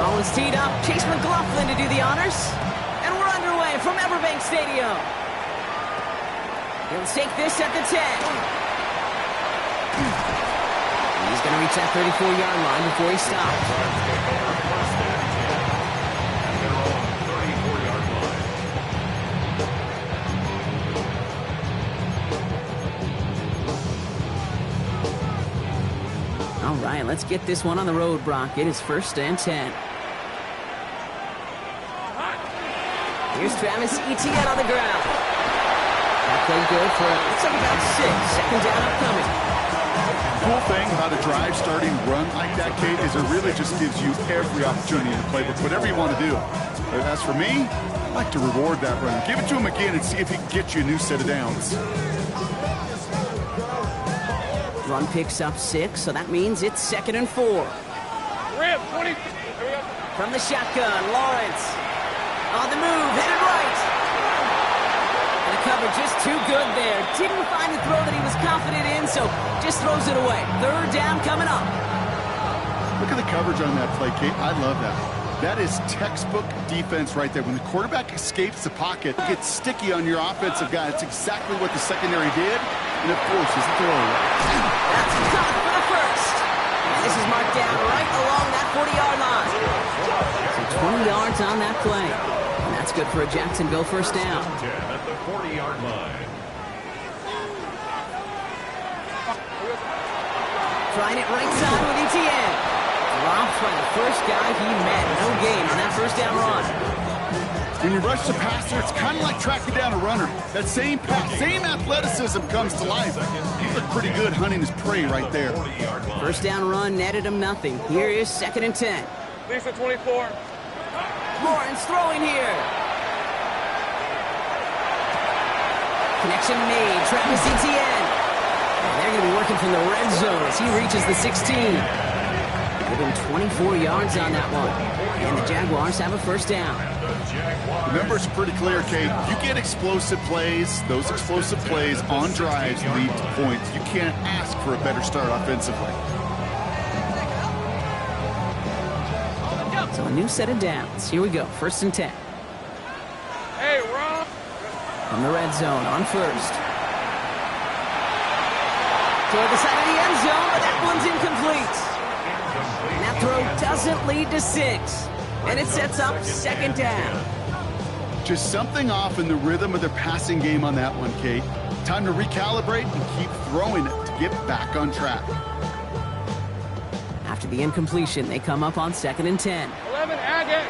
Ball is teed up. Chase McLaughlin to do the honors. And we're underway from Everbank Stadium. He'll take this at the 10. He's going to reach that 34-yard line before he stops. All right, let's get this one on the road, Brock. It is 1st and 10. Here's Travis Etienne on the ground. That played good for, looks like about 6. Second down upcoming. Cool thing about a drive starting run like that, Kate, is it really just gives you every opportunity in the playbook, whatever you want to do. But as for me, I like to reward that runner. Give it to him again and see if he can get you a new set of downs. Run picks up 6, so that means it's 2nd and 4. From the shotgun, Lawrence. On the move, headed right. And the cover just too good there. Didn't find the throw that he was confident in, so just throws it away. 3rd down coming up. Look at the coverage on that play, Kate. I love that. That is textbook defense right there. When the quarterback escapes the pocket, gets sticky on your offensive guy. It's exactly what the secondary did, and it forces the throw. That's caught for the first. And this is marked down right along that 40-yard line. So 20 yards on that play. And that's good for a Jacksonville first down. At the 40-yard line. Trying it right side with Etienne. Dropped by the first guy he met. No gain on that first down run. When you rush the passer, it's kind of like tracking down a runner. That same athleticism comes to life. He looked pretty good hunting his prey right there. First down run netted him nothing. Here is 2nd and 10. Lisa 24. Lawrence throwing here. Connection made. Travis Etienne. And they're going to be working from the red zone as he reaches the 16. Give him 24 yards on that one. And the Jaguars have a first down. The number's pretty clear, Kate. You get explosive plays. Those explosive plays on drives lead to points. You can't ask for a better start offensively. So a new set of downs. Here we go. 1st and 10. Hey, Rob. From the red zone on 1st. Toward the side of the end zone, but that one's incomplete. And that throw doesn't lead to 6. And it sets up 2nd down. Just something off in the rhythm of their passing game on that one, Kate. Time to recalibrate and keep throwing it to get back on track. After the incompletion, they come up on 2nd and 10. 11, Agate.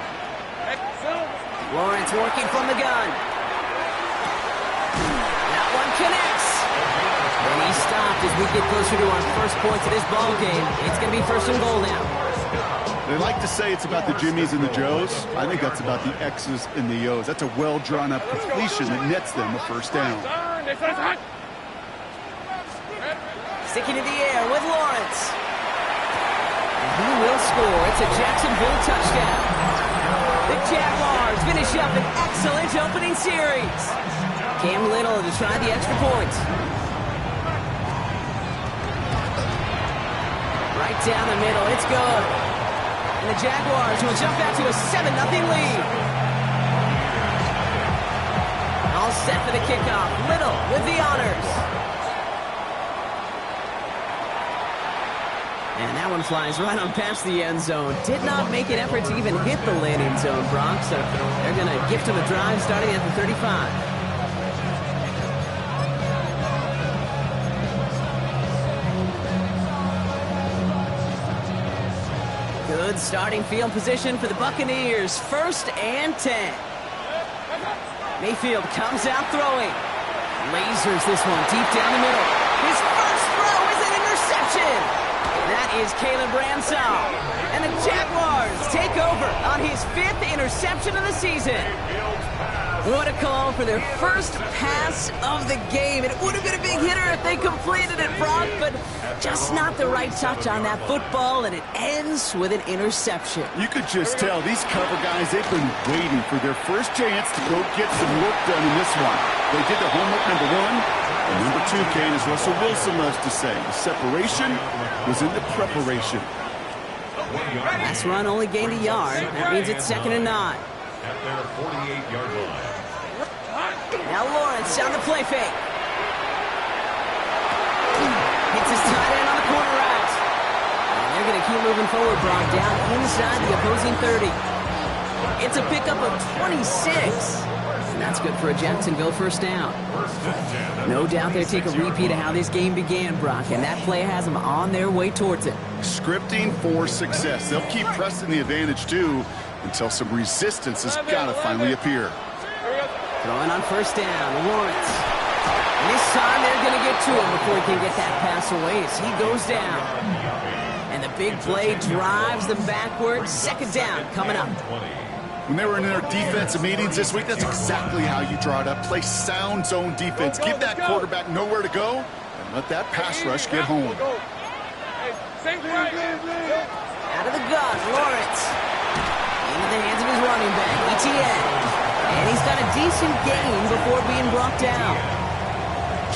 Lawrence working from the gun. That one connects. And he stopped as we get closer to our first points of this ball game. It's going to be 1st and goal now. They like to say it's about the Jimmies and the Joes. I think that's about the X's and the O's. That's a well-drawn-up completion that nets them a first down. Sticking to the air with Lawrence. And he will score. It's a Jacksonville touchdown. The Jaguars finish up an excellent opening series. Cam Little to try the extra point. Right down the middle. It's good. And the Jaguars will jump out to a 7-0 lead. All set for the kickoff. Little with the honors. And that one flies right on past the end zone. Did not make an effort to even hit the landing zone, Brock. So they're going to gift him a drive starting at the 35. Good starting field position for the Buccaneers. 1st and 10. Mayfield comes out throwing. Lasers this one deep down the middle. His first throw is an interception. That is Caleb Bransall. And the Jaguars take over on his 5th interception of the season. What a call for their first pass of the game. It would have been a big hitter if they completed it, Brock, but just not the right touch on that football, and it ends with an interception. You could just tell these cover guys, they've been waiting for their first chance to go get some work done in this one. They did their homework, number 1. And number 2, Kane, as Russell Wilson loves to say, the separation was in the preparation. Last run only gained a yard. That means it's 2nd and 9. At their 48-yard line. Now Lawrence on the play fake. Hits his tight end on the corner route. And they're going to keep moving forward, Brock, down inside the opposing 30. It's a pickup of 26. And that's good for a Jacksonville first down. No doubt they take a repeat of how this game began, Brock, and that play has them on their way towards it. Scripting for success. They'll keep pressing the advantage, too, until some resistance has got to finally appear. Throwing on first down, Lawrence. And this time they're going to get to him before he can get that pass away as he goes down. And the big play drives them backwards. 2nd down coming up. When they were in their defensive meetings this week, that's exactly how you draw it up. Play sound zone defense. Give that quarterback nowhere to go and let that pass rush get home. Out of the gun, Lawrence. Into the hands of his running back, ETN. And he's got a decent gain before being brought down.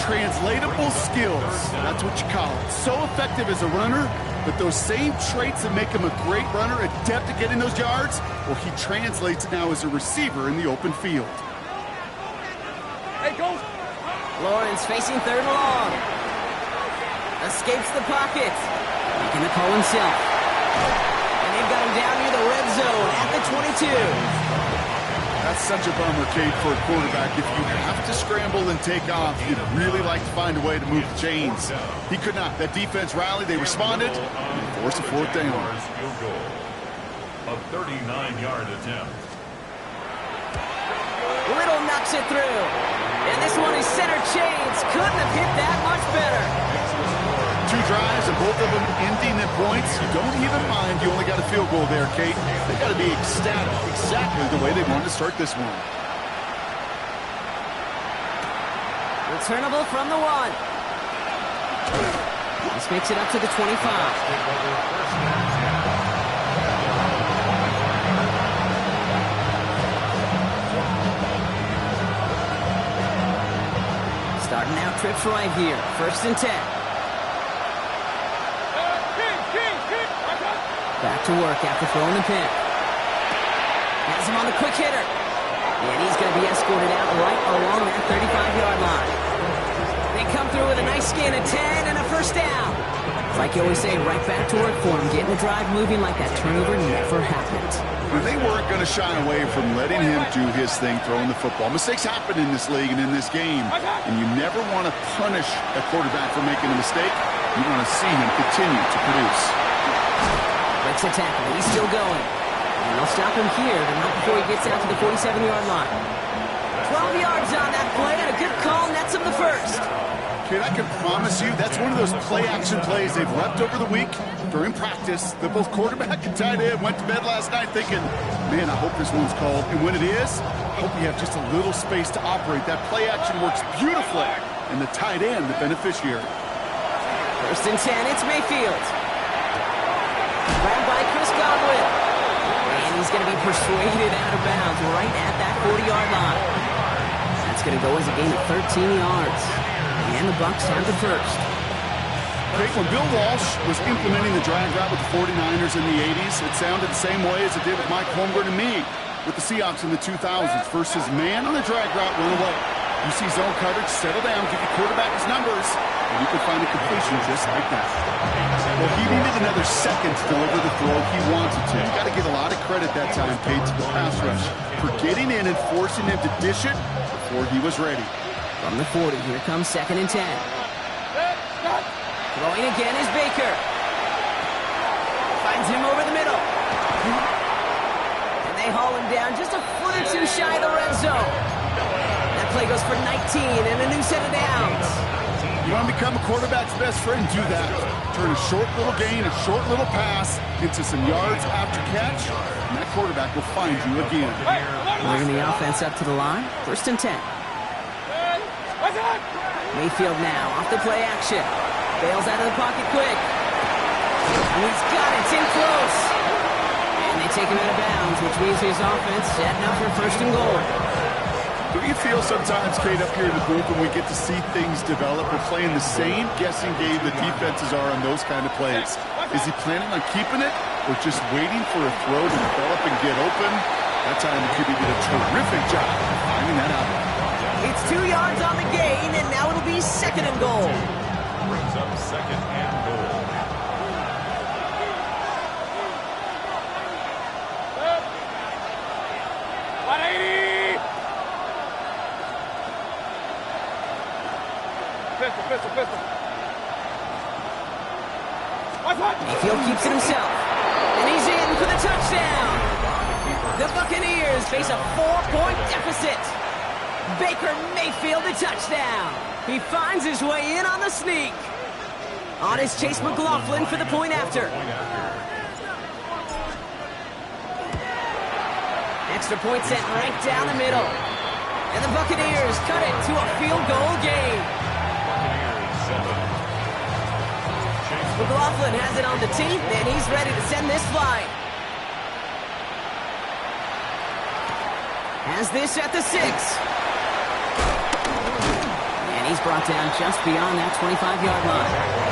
Translatable skills, that's what you call it. So effective as a runner, but those same traits that make him a great runner, adept at getting those yards, well, he translates now as a receiver in the open field. Hey, go. Lawrence facing 3rd and long. Escapes the pocket. Making the call himself. And they've got him down near the red zone at the 22. That's such a bummer, Kate, for a quarterback. If you have to scramble and take off, you'd really like to find a way to move the chains. He could not. That defense rallied. They responded. And forced a 4th down. Field goal. A 39-yard attempt. Little knocks it through. And this one is center chains. Couldn't have hit that much better. 2 drives and both of them ending in points. You don't even mind you only got a field goal there, Kate. They got to be ecstatic, exactly the way they wanted to start this one. Returnable from the 1. This makes it up to the 25. Starting out trips right here. 1st and 10. Back to work after throwing the pin. Has him on the quick hitter. And he's going to be escorted out right along that 35-yard line. They come through with a nice gain of 10 and a first down. It's like you always say, right back to work for him, getting the drive moving like that turnover never happened. Well, they weren't going to shy away from letting him do his thing, throwing the football. Mistakes happen in this league and in this game, and you never want to punish a quarterback for making a mistake. You want to see him continue to produce. Breaks a tackle. He's still going. And they'll stop him here, but not before he gets out to the 47-yard line. 12 yards on that play, and a good call nets him the first. Kid, I can promise you that's one of those play-action plays they've left over the week during practice. The both quarterback and tight end went to bed last night thinking, man, I hope this one's called. And when it is, I hope you have just a little space to operate. That play-action works beautifully, and the tight end, the beneficiary. 1st and 10, it's Mayfield. Grabbed by Chris Godwin. And he's going to be persuaded out of bounds right at that 40-yard line. That's going to go as a gain of 13 yards. And the Bucs have the first. Great. When Bill Walsh was implementing the drag route with the 49ers in the 80s, it sounded the same way as it did with Mike Holmgren and me with the Seahawks in the 2000s. Versus man on the drag route, run away. You see zone coverage, settle down, give your quarterback his numbers, and you can find a completion just like that. Well, he needed another second to deliver the throw he wanted to. You got to give a lot of credit that time, Kate, to the pass rush for getting in and forcing him to dish it before he was ready. From the 40, here comes 2nd and 10. Throwing again is Baker. Finds him over the middle. And they haul him down just a foot or two shy of the red zone. That play goes for 19 and a new set of downs. You want to become a quarterback's best friend? Do that. Turn a short little gain, a short little pass into some yards after catch, and that quarterback will find you again. Bringing the offense up to the line. 1st and 10. Mayfield now off the play action. Bails out of the pocket quick. And he's got it. It's in close. And they take him out of bounds, which means his offense setting up for 1st and goal. Do you feel sometimes, Kate, up here in the booth when we get to see things develop, we're playing the same guessing game the defenses are on those kind of plays? Is he planning on keeping it, or just waiting for a throw to develop and get open. That time the QB did a terrific job of finding that out. It's 2 yards on the gain, and now it'll be 2nd and goal. Brings up 2nd and goal. Pistol. Mayfield keeps it himself, and he's in for the touchdown. The Buccaneers face a 4-point deficit. Baker Mayfield the touchdown. He finds his way in on the sneak. On is Chase McLaughlin for the point after. Extra point sent right down the middle. And the Buccaneers cut it to a field goal game. McLaughlin has it on the tee, and he's ready to send this flight. Has this at the 6. And he's brought down just beyond that 25-yard line.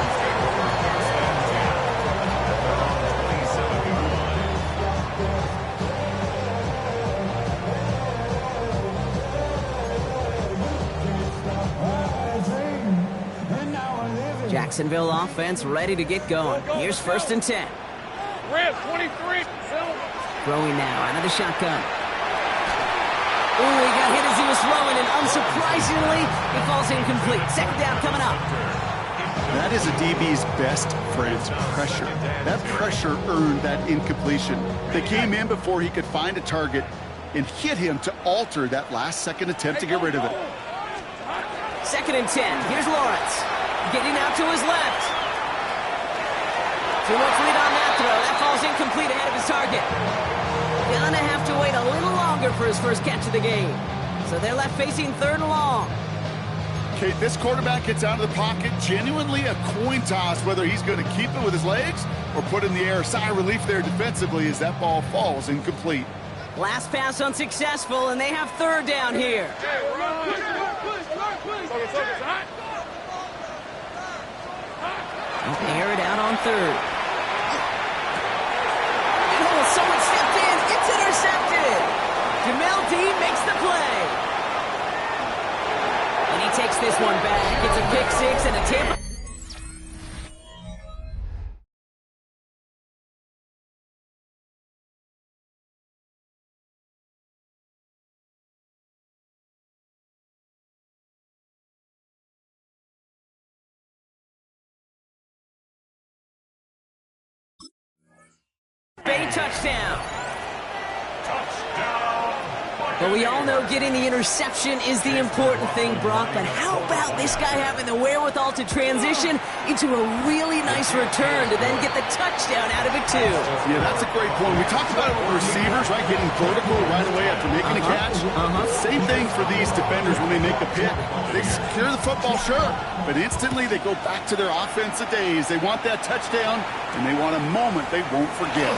Jacksonville offense ready to get going. Here's 1st and 10. Red 23. Throwing now out of the shotgun. Ooh, he got hit as he was throwing, and unsurprisingly, he falls incomplete. 2nd down coming up. That is a DB's best friend, pressure. That pressure earned that incompletion. They came in before he could find a target and hit him to alter that last-second attempt to get rid of it. 2nd and 10. Here's Lawrence. Getting out to his left. Too much lead on that throw. That falls incomplete ahead of his target. Gonna have to wait a little longer for his first catch of the game. So they're left facing 3rd and long. Okay, this quarterback gets out of the pocket. Genuinely a coin toss whether he's going to keep it with his legs or put in the air. Sigh of relief there defensively as that ball falls incomplete. Last pass unsuccessful, and they have 3rd down here. Air it out on 3rd. Oh, someone stepped in. It's intercepted. Jamel Dean makes the play. And he takes this one back. It's a pick 6 and a Tampa. Touchdown. But we all know getting the interception is the important thing, Brock. But how about this guy having the wherewithal to transition into a really nice return to then get the touchdown out of it, too? Yeah, that's a great point. We talked about it with receivers, right? Getting vertical right away after making a catch. Same thing for these defenders when they make a pick. They secure the football, sure, but instantly they go back to their offensive days. They want that touchdown, and they want a moment they won't forget.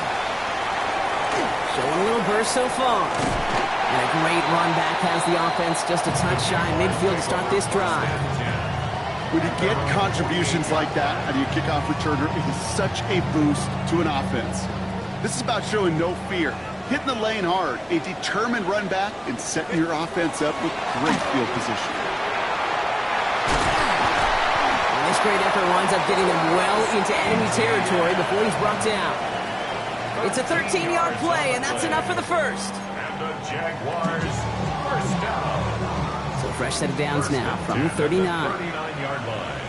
Showing a little burst so far. And a great run back has the offense just a touch shy midfield to start this drive. When you get contributions like that out of your kickoff returner, it is such a boost to an offense. This is about showing no fear, hitting the lane hard, a determined run back, and setting your offense up with great field position. And this great effort winds up getting him well into enemy territory before he's brought down. It's a 13-yard play, and that's enough for the first. And the Jaguars, 1st down. So a fresh set of downs now from the 39. 39-yard line.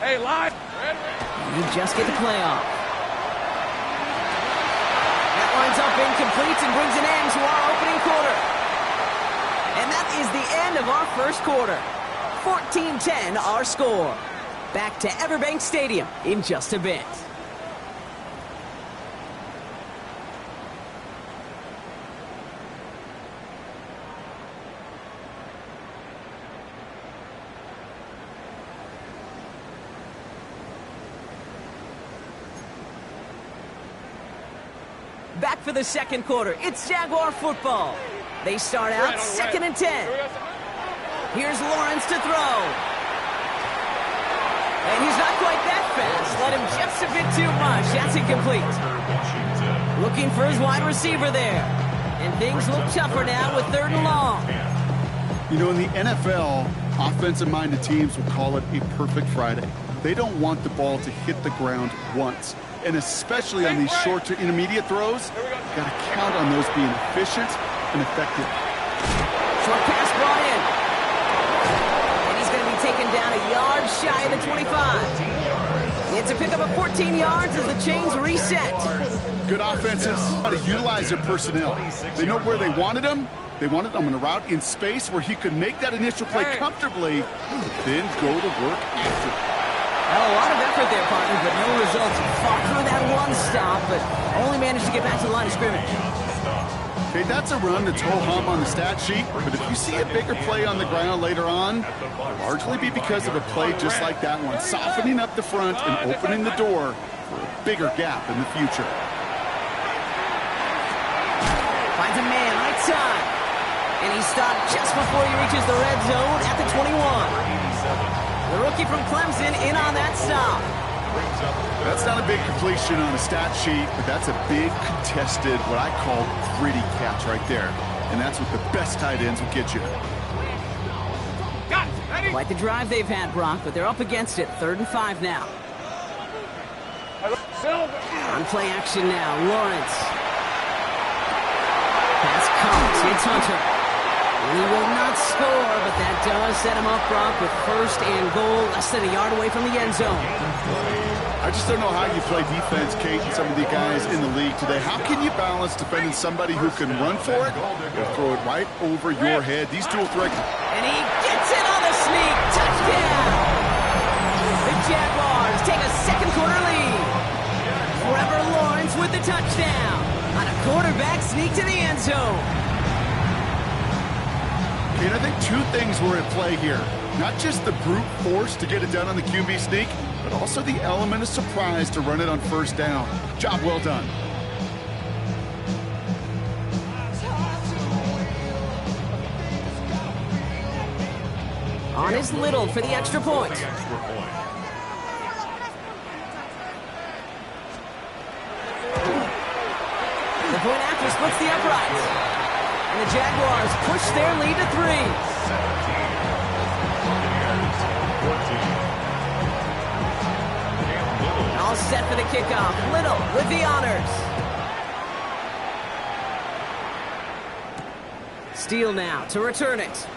Hey, live. And you just get the play off. That lines up incomplete and brings an end to our opening quarter. And that is the end of our first quarter. 14-10 our score. Back to Everbank Stadium in just a bit. Back for the second quarter. It's Jaguar football. They start out 2nd and 10. Here's Lawrence to throw. And he's not quite that fast. Let him just a bit too much. That's incomplete. Looking for his wide receiver there. And things look tougher now with 3rd and long. You know, in the NFL, offensive-minded teams will call it a perfect Friday. They don't want the ball to hit the ground once. And especially on these short to intermediate throws, you've got to count on those being efficient and effective. Short pass brought in. And he's going to be taken down a yard shy of the 25. It's a pickup of 14 yards as the chains reset. Good offenses how to utilize their personnel. They know where they wanted him. They wanted him in a route in space where he could make that initial play comfortably, then go to work after. Well, a lot of effort there, partner, but no results. Fought through that one stop, but only managed to get back to the line of scrimmage. Okay, that's a run that's ho-hum on the stat sheet, but if you see a bigger play on the ground later on, it'll largely be because of a play just like that one, softening up the front and opening the door for a bigger gap in the future. Finds a man right side. And he stopped just before he reaches the red zone at the 21. The rookie from Clemson in on that stop. That's not a big completion on a stat sheet, but that's a big contested, what I call gritty catch right there. And that's what the best tight ends will get you. Quite the drive they've had, Brock, but they're up against it. 3rd and 5 now. On play action now, Lawrence. Pass comes, it's Hunter. He will not score, but that does set him up, Brock, with 1st and goal, less than a yard away from the end zone. I just don't know how you play defense, Kate, and some of the guys in the league today. How can you balance defending somebody who can run for it or throw it right over your head? These dual threat. And he gets it on the sneak. Touchdown! The Jaguars take a 2nd quarter lead. Trevor Lawrence with the touchdown on a quarterback sneak to the end zone. And I think 2 things were at play here. Not just the brute force to get it done on the QB sneak, but also the element of surprise to run it on 1st down. Job well done. On is Little for the extra point. The point after splits the uprights. And the Jaguars push their lead to 3. All set for the kickoff. Little with the honors. Steele now to return it.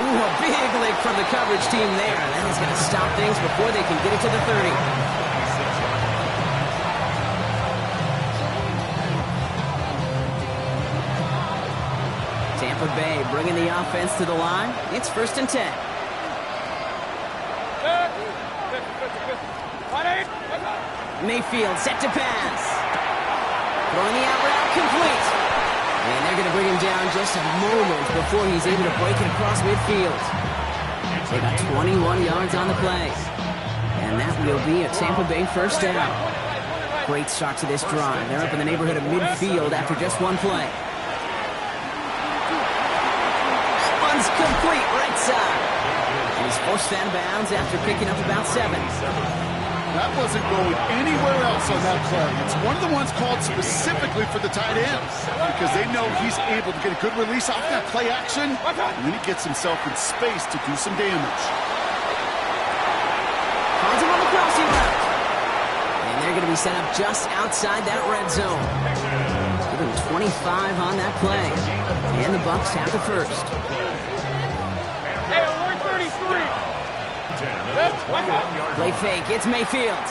Ooh, a big lick from the coverage team there. That is going to stop things before they can get it to the 30. Tampa Bay bringing the offense to the line. It's 1st and 10. Mayfield set to pass. Throwing the out route complete. And they're going to bring him down just a moment before he's able to break it across midfield. They got 21 yards on the play. And that will be a Tampa Bay 1st down. Great start to this drive. They're up in the neighborhood of midfield after just one play. Complete right side. And he's forced out of bounds after picking up about 7. That wasn't going anywhere else on that play. It's one of the ones called specifically for the tight ends because they know he's able to get a good release off that play action, and then he gets himself in space to do some damage. Finds him on the crossing route. And they're going to be set up just outside that red zone. Give him 25 on that play. And the Bucs have the 1st. Play fake, it's Mayfield.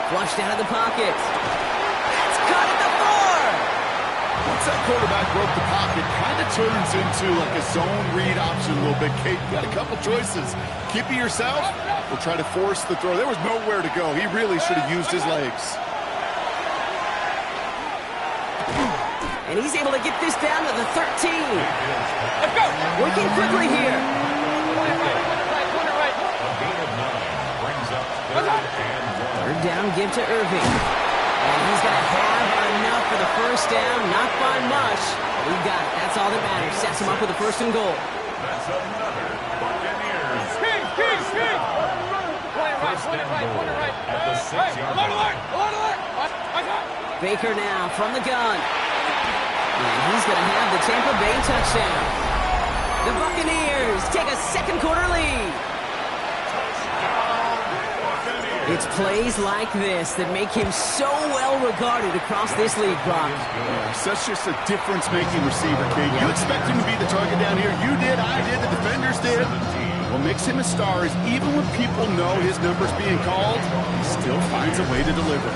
Flushed out of the pocket. That's caught at the 4. Once that quarterback broke the pocket, kind of turns into like a zone read option a little bit. Kate, you got a couple choices. Keep it yourself or try to force the throw. There was nowhere to go. He really should have used his legs. And he's able to get this down to the 13. Let's go. Working quickly here. Third down, give to Irving. And he's going to have enough for the 1st down. Not by much. But he got it. That's all that matters. Sets him up with a 1st and goal. That's another Buccaneers. First and goal at the 6-yard line. Baker now from the gun. And he's going to have the Tampa Bay touchdown. The Buccaneers take a second quarter lead. It's plays like this that make him so well regarded across this league, Brock. Such just a difference-making receiver, Kate. You expect him to be the target down here. You did, I did, the defenders did. What makes him a star is even when people know his number's being called, he still finds a way to deliver.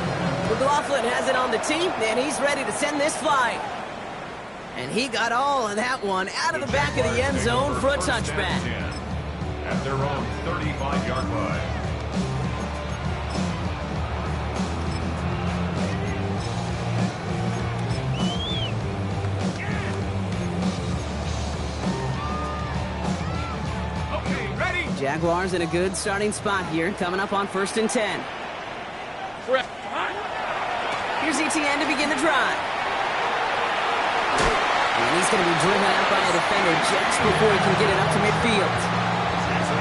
McLaughlin has it on the tee, and he's ready to send this flight. And he got all of that one out of the back of the end zone for a touchback. At their own 35-yard line. Jaguars in a good starting spot here, coming up on 1st and 10. Here's ETN to begin the drive. And he's going to be driven out by a defender just before he can get it up to midfield.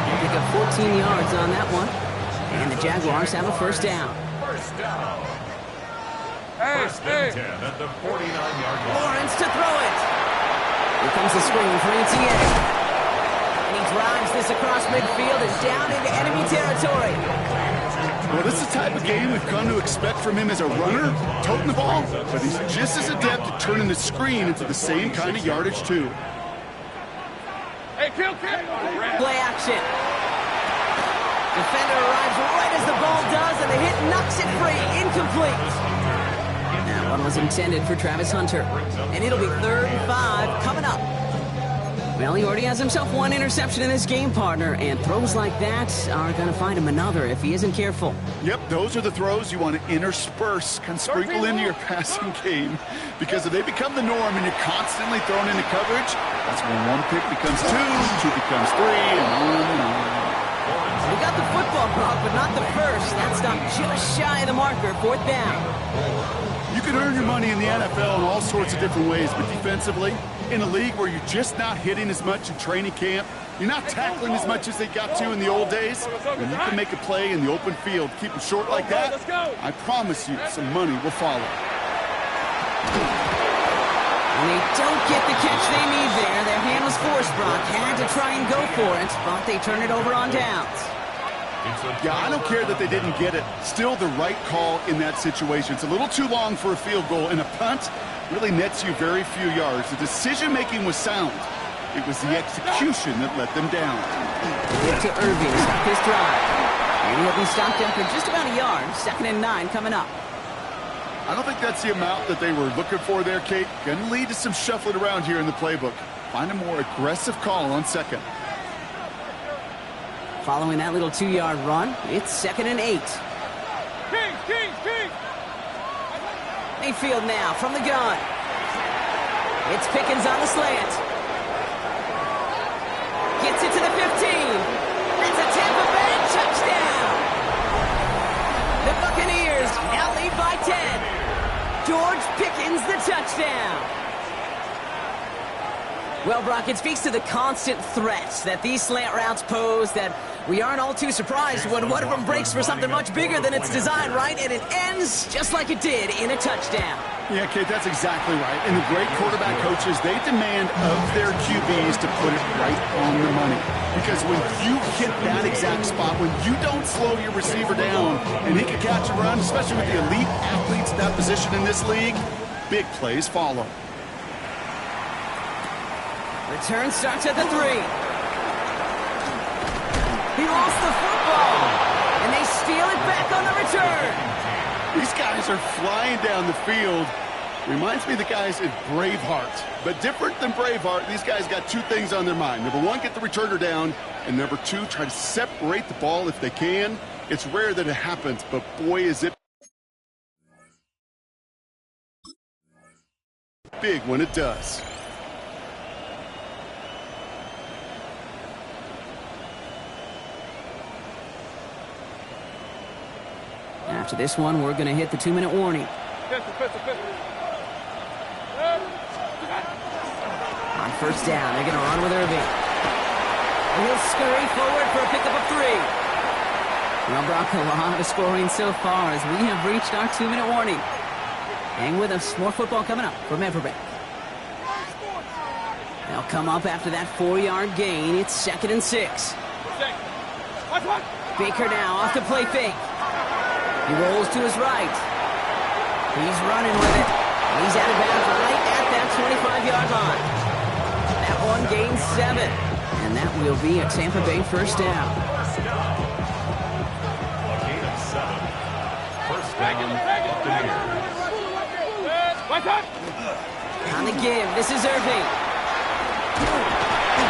He'll pick up 14 yards on that one. And the Jaguars have a first down. First down. First and 10 at the 49-yard line. Lawrence to throw it. Here comes the screen for ETN. And he drives this across midfield and down into enemy territory. Well, this is the type of game we've come to expect from him as a runner, toting the ball, but he's just as adept at turning the screen into the same kind of yardage, too. Hey, kill. Play action. Defender arrives right as the ball does, and the hit knocks it free. Incomplete. That one was intended for Travis Hunter. And it'll be 3rd and 5 coming up. Well, he already has himself one interception in this game, partner, and throws like that are going to find him another if he isn't careful. Yep, those are the throws you want to intersperse, kind of sprinkle into your passing game, because if they become the norm and you're constantly thrown into coverage, that's when one pick becomes two becomes three, and on. We got the football, Brock, but not the first. That stopped just shy of the marker, 4th down. You can earn your money in the NFL in all sorts of different ways, but defensively, in a league where you're just not hitting as much in training camp, you're not tackling as much as they got to in the old days, when you can make a play in the open field, keep it short like that, I promise you some money will follow. And they don't get the catch they need there. Their hand was forced, Brock. Had to try and go for it, but they turn it over on downs. Yeah, I don't care that they didn't get it. Still the right call in that situation. It's a little too long for a field goal, and a punt really nets you very few yards. The decision-making was sound. It was the execution that let them down. Get to Irving, stop this drive. And he'll be stopped after just about a yard. 2nd and 9 coming up. I don't think that's the amount that they were looking for there, Kate. Going to lead to some shuffling around here in the playbook. Find a more aggressive call on 2nd. Following that little 2-yard run, it's 2nd and 8. King. Mayfield now from the gun. It's Pickens on the slant. Gets it to the 15. That's a Tampa Bay touchdown. The Buccaneers now lead by 10. George Pickens the touchdown. Well, Brock, it speaks to the constant threats that these slant routes pose, that we aren't all too surprised when one of them breaks for something much bigger than its design, right? And it ends just like it did in a touchdown. Yeah, Kate, that's exactly right. And the great quarterback coaches, they demand of their QBs to put it right on the money. Because when you hit that exact spot, when you don't slow your receiver down and he can catch a run, especially with the elite athletes at that position in this league, big plays follow. Return starts at the 3. He lost the football, and they steal it back on the return. These guys are flying down the field. Reminds me of the guys in Braveheart. But different than Braveheart, these guys got two things on their mind. Number one, get the returner down. And number two, try to separate the ball if they can. It's rare that it happens, but boy, is it big when it does. After this one, we're going to hit the 2-minute warning. On 1st down, they're going to run with Irving. And he'll scurry forward for a pickup of 3. Well, Brock, a lot of scoring so far as we have reached our 2-minute warning. Hang with us. More football coming up from Everbank. They'll come up after that 4-yard gain. It's 2nd and 6. Baker now off the play fake. He rolls to his right. He's running with it. He's out of bounds right at that 25-yard line. That one gains 7. And that will be a Tampa Bay first down. On the give, this is Irving.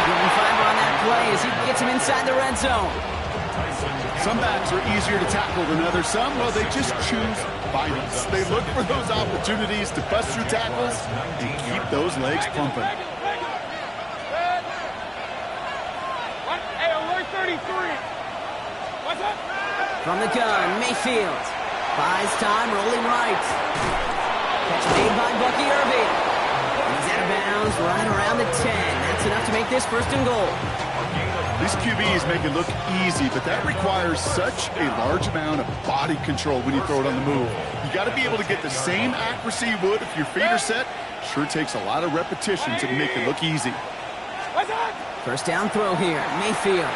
Giving 5 on that play as he gets him inside the red zone. Some backs are easier to tackle than others. Some, well, they just choose violence. They look for those opportunities to bust through tackles and keep those legs pumping. Hey, alert 33. From the gun, Mayfield. Buys time, rolling right. Catch made by Bucky Irving. He's out of bounds right around the 10. That's enough to make this 1st and goal. These QBs make it look easy, but that requires such a large amount of body control when you throw it on the move. You got to be able to get the same accuracy you would if your feet are set. Sure takes a lot of repetition to make it look easy. First down throw here, Mayfield.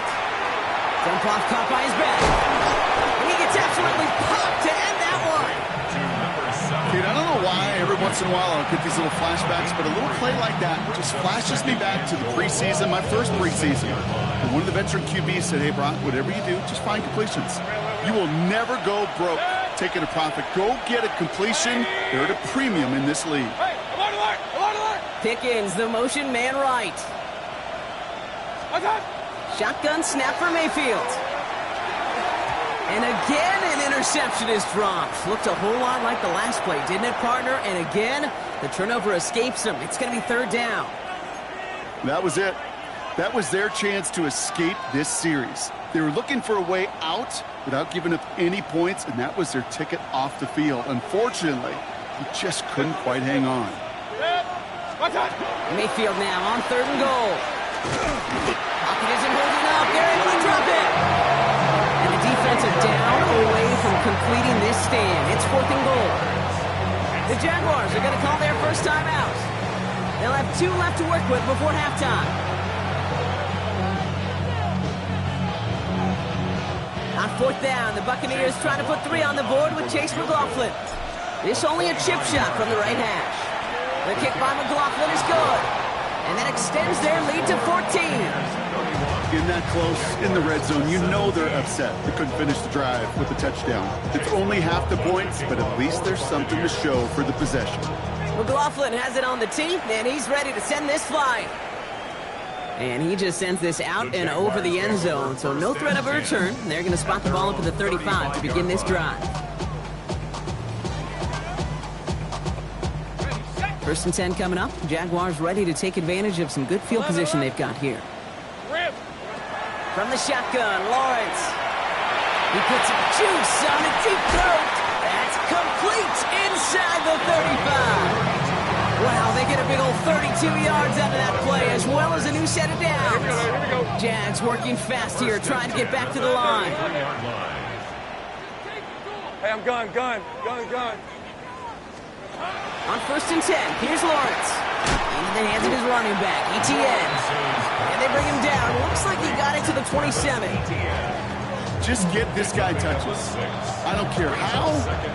Dump off caught by his back. And he gets absolutely popped to end that one. Kid, I don't know why every once in a while I'll get these little flashbacks, but a little play like that just flashes me back to the preseason, my first preseason. And one of the veteran QBs said, hey, Brock, whatever you do, just find completions. You will never go broke taking a profit. Go get a completion. They're at a premium in this league. Hey, alert, alert, alert, alert. Pickens, the motion man right. Shotgun snap for Mayfield. And again, an interception is dropped. Looked a whole lot like the last play, didn't it, partner? And again, the turnover escapes him. It's going to be 3rd down. That was it. That was their chance to escape this series. They were looking for a way out without giving up any points, and that was their ticket off the field. Unfortunately, he just couldn't quite hang on. Mayfield now on 3rd and goal. Pocket isn't holding up. They're able to drop it. And the defense are down away from completing this stand. It's 4th and goal. The Jaguars are going to call their first time out. They'll have 2 left to work with before halftime. On 4th down, the Buccaneers trying to put 3 on the board with Chase McLaughlin. This only a chip shot from the right hash. The kick by McLaughlin is good. And that extends their lead to 14. In that close, in the red zone, you know they're upset. They couldn't finish the drive with a touchdown. It's only half the points, but at least there's something to show for the possession. McLaughlin has it on the tee, and he's ready to send this flying. And he just sends this out and over the end zone, so no threat of a return. They're going to spot the ball up at the 35 to begin this drive. 1st and 10 coming up. Jaguars ready to take advantage of some good field position they've got here. From the shotgun, Lawrence. He puts some juice on a deep throat. That's complete inside the 35. Wow, they get a big old 32 yards out of that play, as well as a new set of downs. Here we go. Jags working fast here, trying to get back to the line. Hey, I'm gun. On 1st and 10, here's Lawrence. Into the hands of his running back, ETN. And they bring him down. Looks like he got it to the 27. Just get this guy touches. I don't care how,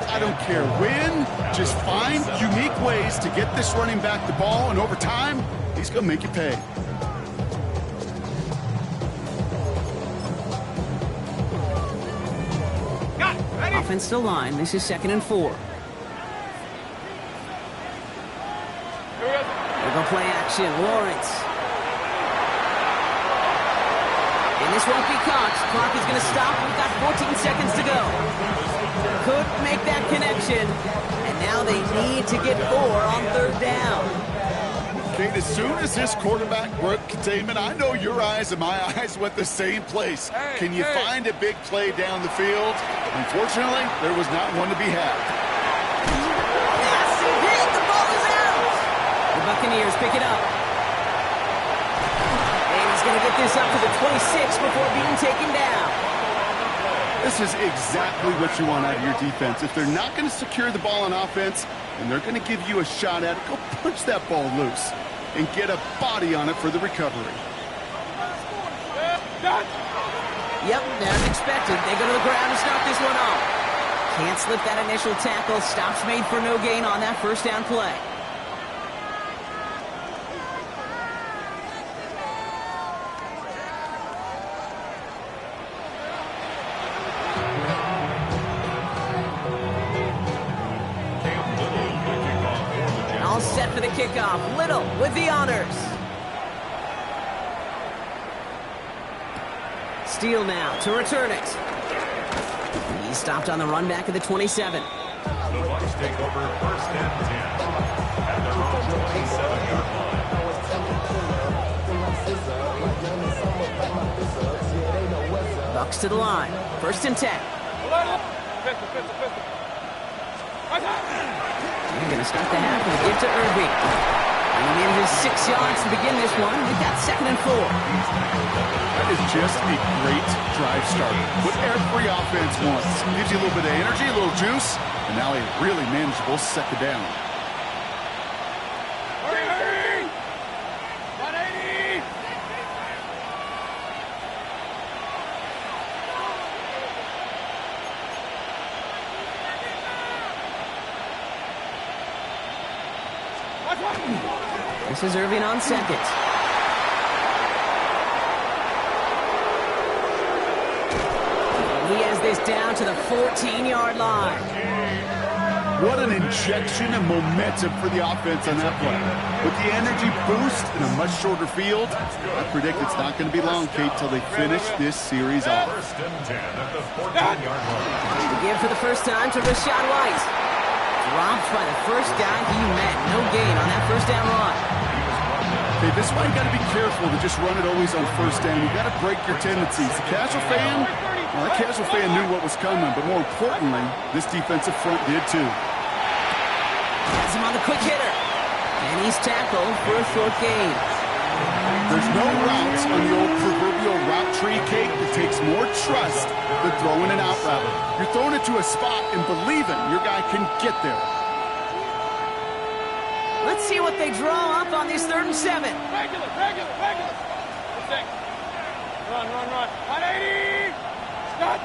I don't care when. Just find unique ways to get this running back the ball, and over time, he's going to make you pay. Offensive line, this is 2nd and 4. They'll go play action, Lawrence. And this won't be caught. Clock is going to stop. We've got 14 seconds to go. Could make that connection. And now they need to get 4 on 3rd down. Kate, as soon as this quarterback broke containment, I know your eyes and my eyes went the same place. Can you find a big play down the field? Unfortunately, there was not one to be had. Massive hit. The ball is out. The Buccaneers pick it up. And he's going to get this up to the 26 before being taken down. This is exactly what you want out of your defense. If they're not going to secure the ball on offense, and they're going to give you a shot at it, go punch that ball loose and get a body on it for the recovery. Yep, as expected, they go to the ground to start this one off. Can't slip that initial tackle. Stops made for no gain on that first down play. All set for the kickoff. Little with the honors. Steele now to return it. He stopped on the run back of the 27. The Bucs take over first and 10 at their own 27-yard line. Bucs to the line. First and 10. They're going to start the half with a give to Irving. He manages 6 yards to begin this one. We've got 2nd and 4. That is just a great drive starter. What every offense wants. Gives you a little bit of energy, a little juice, and now a really manageable 2nd down. Hurry! 180! This is Irving on 2nd. He has this down to the 14-yard line. What an injection of momentum for the offense on that play. With the energy boost in a much shorter field, I predict it's not going to be long, Kate, till they finish this series off. First and 10 at the 14-yard line. The give for the first time to Rashad White. Dropped by the first guy he met. No gain on that first down run. Okay, this is why you got to be careful to just run it always on first down. You got to break your tendencies. The casual fan, well, that casual fan knew what was coming, but more importantly, this defensive front did too. Has him on the quick hitter. And he's tackled for a short gain. There's no routes on the old proverbial route tree, Kate, that takes more trust than throwing an out route. You're throwing it to a spot and believing your guy can get there. Let's see what they draw up on this 3rd and 7. Regular. Run. 180! Stop!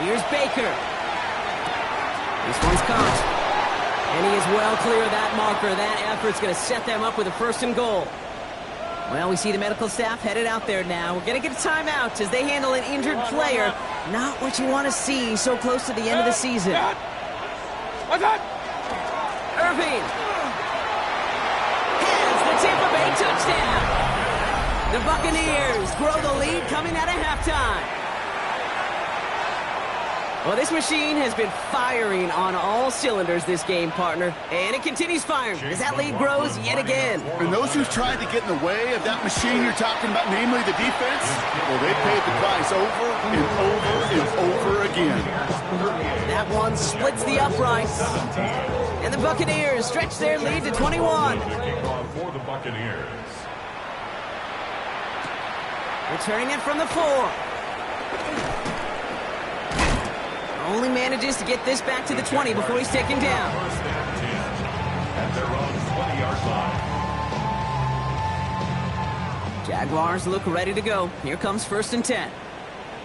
Here's Baker. This one's caught. And he is well clear of that marker. That effort's going to set them up with a 1st and goal. Well, we see the medical staff headed out there now. We're going to get a timeout as they handle an injured player. Not what you want to see so close to the end of the season. Irving has the Tampa Bay touchdown. The Buccaneers grow the lead coming out of halftime. Well, this machine has been firing on all cylinders this game, partner. And it continues firing as that lead grows yet again. And those who've tried to get in the way of that machine you're talking about, namely the defense, well, they paid the price over and over and over again. That one splits the uprights. And the Buccaneers stretch their lead to 21. For the Buccaneers. Returning it from the 4. Only manages to get this back to the 20 before he's taken down. First and 10 at their own 20-yard line. Jaguars look ready to go. Here comes 1st and 10.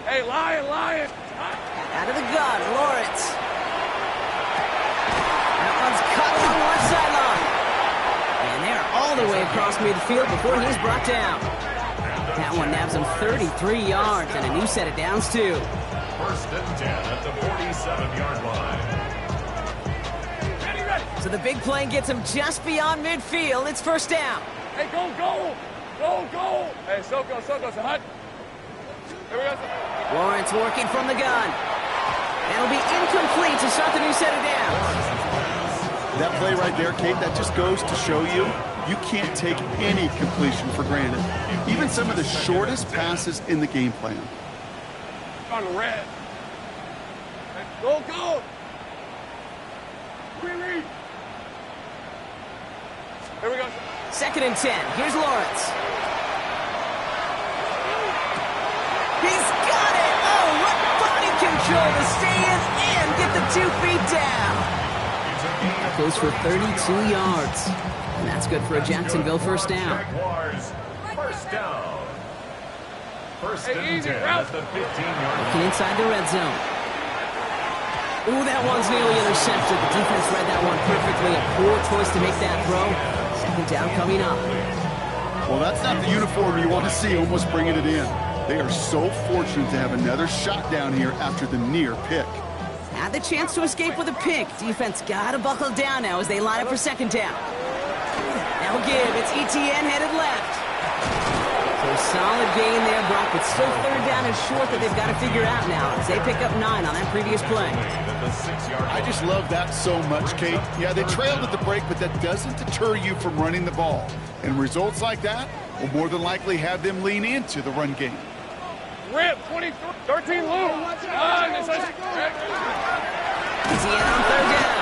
Hey, Lion! Out of the gun, Lawrence. That one's cut along one sideline. And they're all the way across midfield before he's brought down. That one nabs him 33 yards and a new set of downs, too. First and 10 at the 47-yard line. So the big play gets him just beyond midfield. It's 1st down. Hey, go! Hey, Soko, it's hot. Here we go. Lawrence working from the gun. And it'll be incomplete to start the new set of downs. That play right there, Kate, that just goes to show you can't take any completion for granted. Even some of the shortest passes in the game plan. On the red. Go! Really? Here we go. 2nd and 10. Here's Lawrence. He's got it! Oh, what body 2 feet down. That goes for 32 yards. And that's good for a Jacksonville first down. Jaguars, first down. First and Hey, easy, 10 Ralph. at the 15-yard Looking inside the red zone. Ooh, that one's nearly intercepted. The defense read that one perfectly. A poor choice to make that throw. Second down coming up. Well, that's not the uniform you want to see almost bringing it in. They are so fortunate to have another shot down here after the near pick. Had the chance to escape with a pick. Defense got to buckle down now as they line up for second down. Now give. It's ETN headed left. So a solid gain there, Brock, but still third down is short that they've got to figure out now as they pick up 9 on that previous play. I just love that so much, Kate. Yeah, they trailed at the break, but that doesn't deter you from running the ball. And results like that will more than likely have them lean into the run game. Rip, 23, 13 loop. ETN on third down.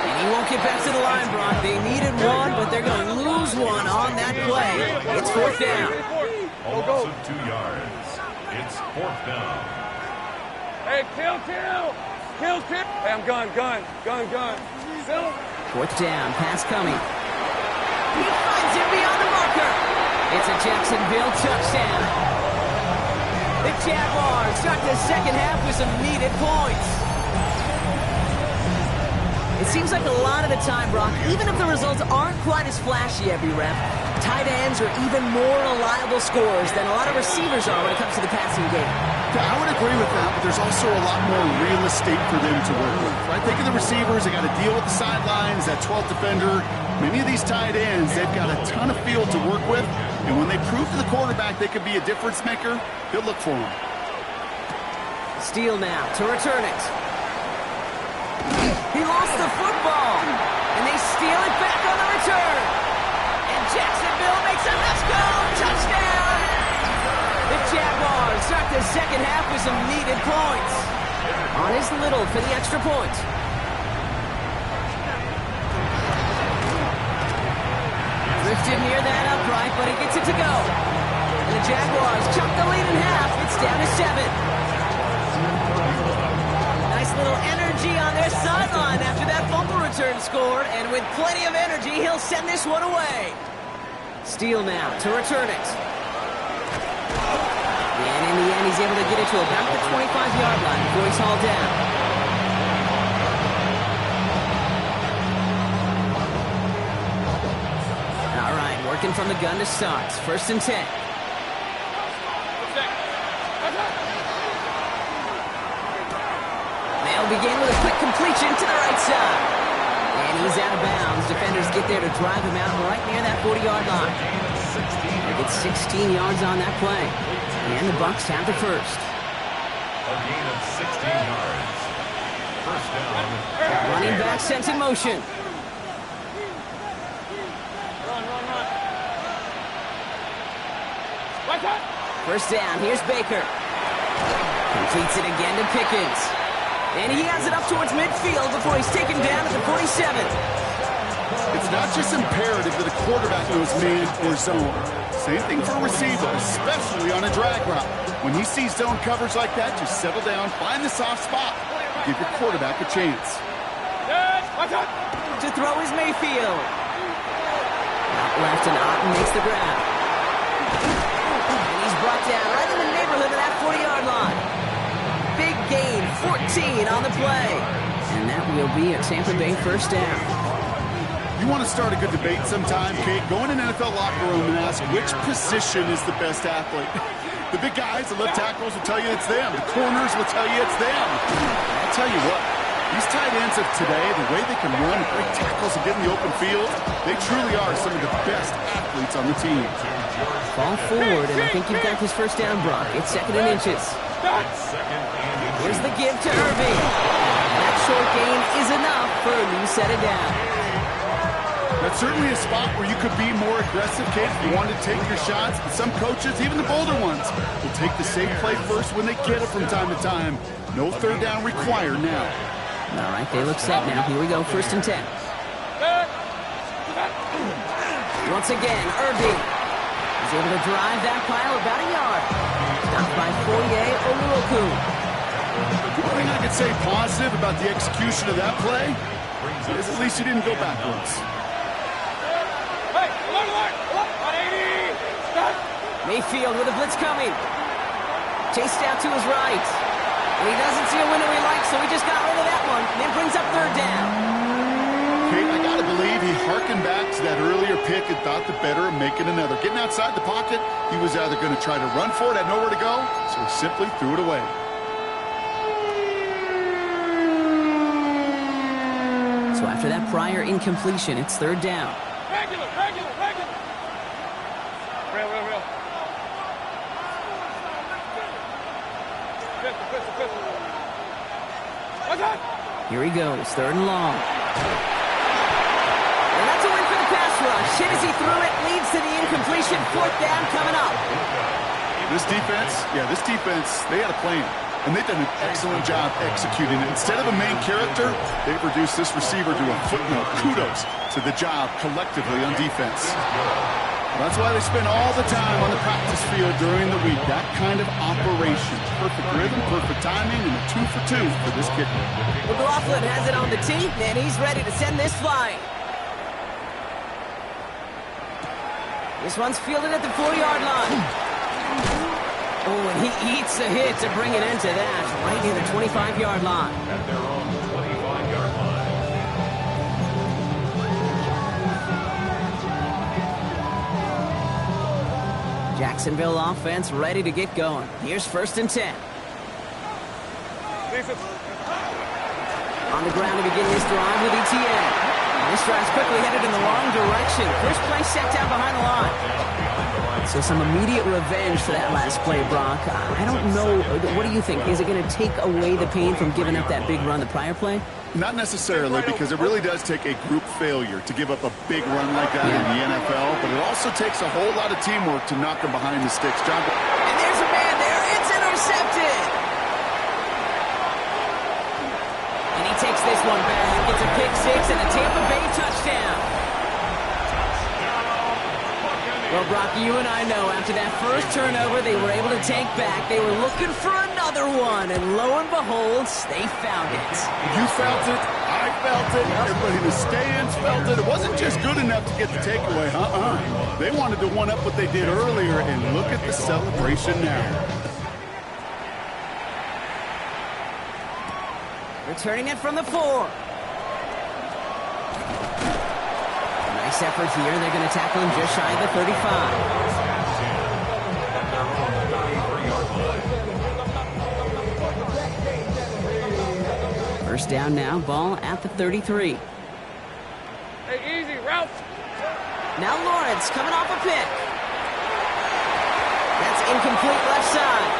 And he won't get back to the line, Brock. They needed one, but they're going to lose one on that play. It's fourth down. Almost 2 yards. It's fourth down. Hey, kill. Hey, I'm gun. Still. Fourth down, pass coming. He finds it beyond the marker. It's a Jacksonville touchdown. The Jaguars start the second half with some needed points. It seems like a lot of the time, Brock, even if the results aren't quite as flashy every rep, tight ends are even more reliable scorers than a lot of receivers are when it comes to the passing game. Yeah, I would agree with that, but there's also a lot more real estate for them to work with. Right? Think of the receivers. They got to deal with the sidelines, that 12th defender. Many of these tight ends, they've got a ton of field to work with, and when they prove to the quarterback they could be a difference maker, he'll look for them. Steele now to return it. He lost the football, and they steal it back on the return. And Jacksonville makes a let's go touchdown. The Jaguars start the second half with some needed points. On his Little for the extra point. Drifted near that upright, but he gets it to go. And the Jaguars chop the lead in half. It's down to 7. Nice little energy on their sideline after that fumble return scored, and with plenty of energy, he'll send this one away. Steele now to return it. And in the end, he's able to get it to about the 25-yard line before he's hauled down. All right, working from the gun to start. First and 10. They'll begin with a quick completion to the right side. And he's out of bounds. Defenders get there to drive him out right near that 40-yard line. They get 16 yards on that play. And the Bucs have the first. A gain of 16 yards. First down. Running back sent in motion. First down, here's Baker. Completes it again to Pickens. And he has it up towards midfield before he's taken down at the 47. It's not just imperative that a quarterback knows man or zone. Same thing for a receiver, especially on a drag route. When he sees zone coverage like that, just settle down, find the soft spot, give your quarterback a chance. To throw is Mayfield. Out left and Otten makes the grab. And he's brought down right in the neighborhood of that 40-yard line. Big gain, 14 on the play. And that will be a Tampa Bay first down. You want to start a good debate sometime, Kate? Go in an NFL locker room and ask which position is the best athlete. The big guys, the left tackles will tell you it's them. The corners will tell you it's them. I'll tell you what, these tight ends of today, the way they can run, break tackles, and get in the open field, they truly are some of the best athletes on the team. Ball forward, and I think you've got this first down, Brock. It's second and inches. Here's the give to Irving. That short gain is enough for a new set it down. That's certainly a spot where you could be more aggressive, Kate, if you wanted to take your shots. But some coaches, even the bolder ones, will take the safe play first when they get it from time to time. No third down required now. All right, they look set now. Here we go, first and 10. Once again, Irving is able to drive that pile about a yard. Stopped by Foye Oluokun. The only thing I could say positive about the execution of that play is at least he didn't go backwards. Hey, alert! 180! Stop! Mayfield with a blitz coming. Chased out to his right. And he doesn't see a window he likes, so he just got rid of that one. And then brings up third down. Kate, I got to believe he harkened back to that earlier pick and thought the better of making another. Getting outside the pocket, he was either going to try to run for it, had nowhere to go, so he simply threw it away. So after that prior incompletion, it's third down. Regular! Real. Pistol. What's that? Here he goes, third and long. And that's a win for the pass rush. Hit as he threw it, leads to the incompletion. Fourth down coming up. This defense, they had a plan. And they've done an excellent job executing it. Instead of a main character, they've reduced this receiver to a footnote. Kudos to the job collectively on defense. That's why they spend all the time on the practice field during the week. That kind of operation. Perfect rhythm, perfect timing, and a 2 for 2 for this kicker. McLaughlin has it on the tee, and he's ready to send this flying. This one's fielded at the 4-yard line. Oh, and he eats a hit to bring it into that, right near the 25-yard line. At their own 25-yard line. Jacksonville offense ready to get going. Here's first and 10. On the ground to begin this drive with ETN. This drive's quickly headed in the wrong direction. First play set down behind the line. So some immediate revenge for that last play, Brock. I don't know. What do you think? Is it going to take away the pain from giving up that big run the prior play? Not necessarily, because it really does take a group failure to give up a big run like that in the NFL, but it also takes a whole lot of teamwork to knock them behind the sticks. John. And there's a man there. It's intercepted. And he takes this one back. It's a pick six and a Tampa Bay touchdown. Well, Brock, you and I know after that first turnover, they were able to take back. They were looking for another one, and lo and behold, they found it. You felt it. I felt it. Everybody in the stands felt it. It wasn't just good enough to get the takeaway. They wanted to one-up what they did earlier, and look at the celebration now. Returning it from the 4. Nice effort here. They're going to tackle him just shy of the 35. First down now, ball at the 33. Hey, easy, route. Now Lawrence coming off a pick. That's incomplete left side.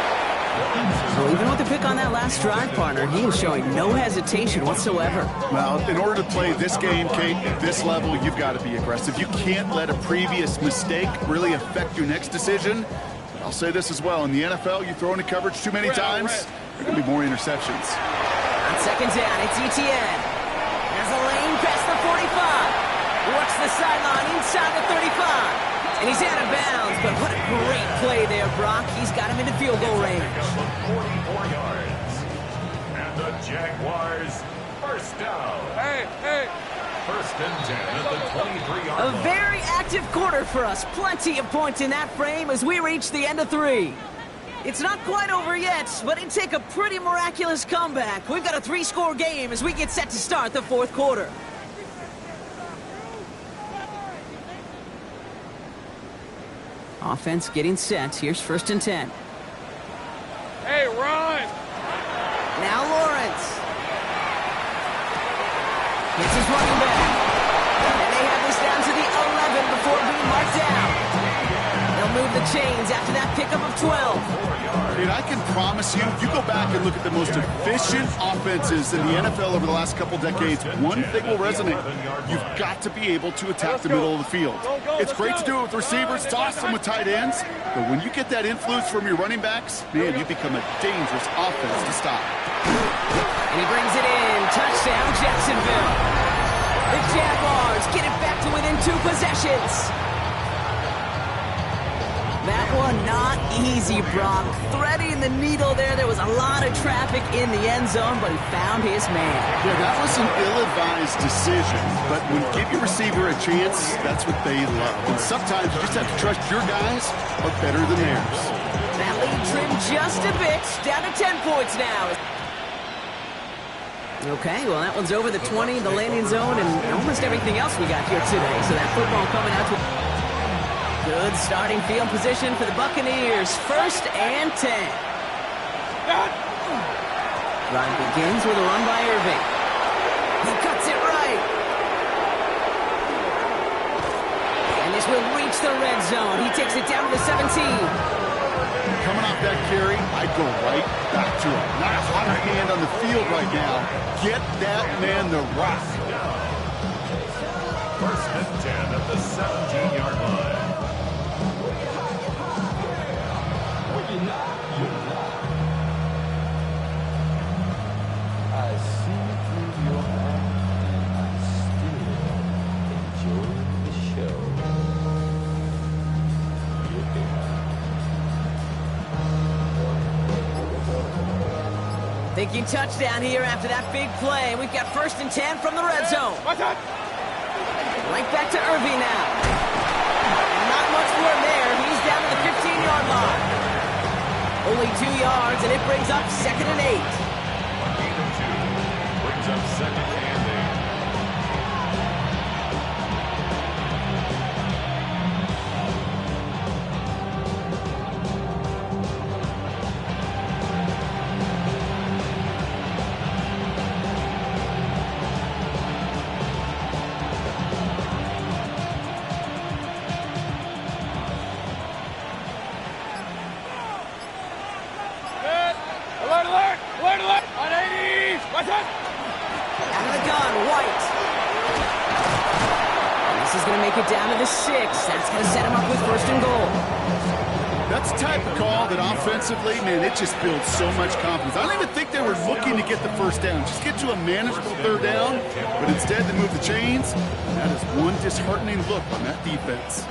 So even with the pick on that last drive, partner, he is showing no hesitation whatsoever. Well, in order to play this game, Kate, at this level, you've got to be aggressive. You can't let a previous mistake really affect your next decision. But I'll say this as well. In the NFL, you throw into coverage too many times, there are going to be more interceptions. On second down, it's ETN. There's a lane past the 45. Works the sideline inside the 35. And he's out of bounds, but what a great play there, Brock. He's got him into field goal range. 44 yards. And the Jaguars, first down. Hey. First and 10 at the 23-yard line. A very active quarter for us. Plenty of points in that frame as we reach the end of 3. It's not quite over yet, but it'd take a pretty miraculous comeback. We've got a 3-score game as we get set to start the fourth quarter. Offense getting set. Here's first and 10. Hey, run! Now Lawrence. Hits his running back. And they have this down to the 11 before being marked down. They'll move the chains after that pickup of 12. And I can promise you, you go back and look at the most efficient offenses in the NFL over the last couple decades, one thing will resonate. You've got to be able to attack the middle of the field. It's great to do it with receivers, toss them with tight ends, but when you get that influence from your running backs, man, you become a dangerous offense to stop. And he brings it in. Touchdown, Jacksonville. The Jaguars get it back to within 2 possessions. That one not easy, Brock. Threading the needle there. There was a lot of traffic in the end zone, but he found his man. Yeah, that was an ill-advised decision, but when you give your receiver a chance, that's what they love. And sometimes you just have to trust your guys are better than theirs. That lead trimmed just a bit. Down to 10 points now. Okay, well, that one's over the 20, the landing zone, and almost everything else we got here today. So that football coming out to good starting field position for the Buccaneers. 1st and 10. Drive begins with a run by Irving. He cuts it right. And this will reach the red zone. He takes it down to the 17. Coming off that carry, I'd go right back to him. Not a hotter hand on the field right now. Get that man the rock. 1st and 10 at the 17-yard line. I see through your eyes, and I still enjoy the show. Thinking touchdown here after that big play. We've got 1st and 10 from the red zone. Right back to Irving now. Not much for him there. He's down to the 15-yard line. Only 2 yards, and it brings up 2nd and 8. Gain of 2 brings up 2nd and 8. Out of the gun, White. And this is going to make it down to the 6. That's going to set him up with 1st and goal. That's the type of call that offensively, man, it just builds so much confidence. I don't even think they were looking to get the 1st down. Just get to a manageable 3rd down, but instead they move the chains. And that is one disheartening look on that defense.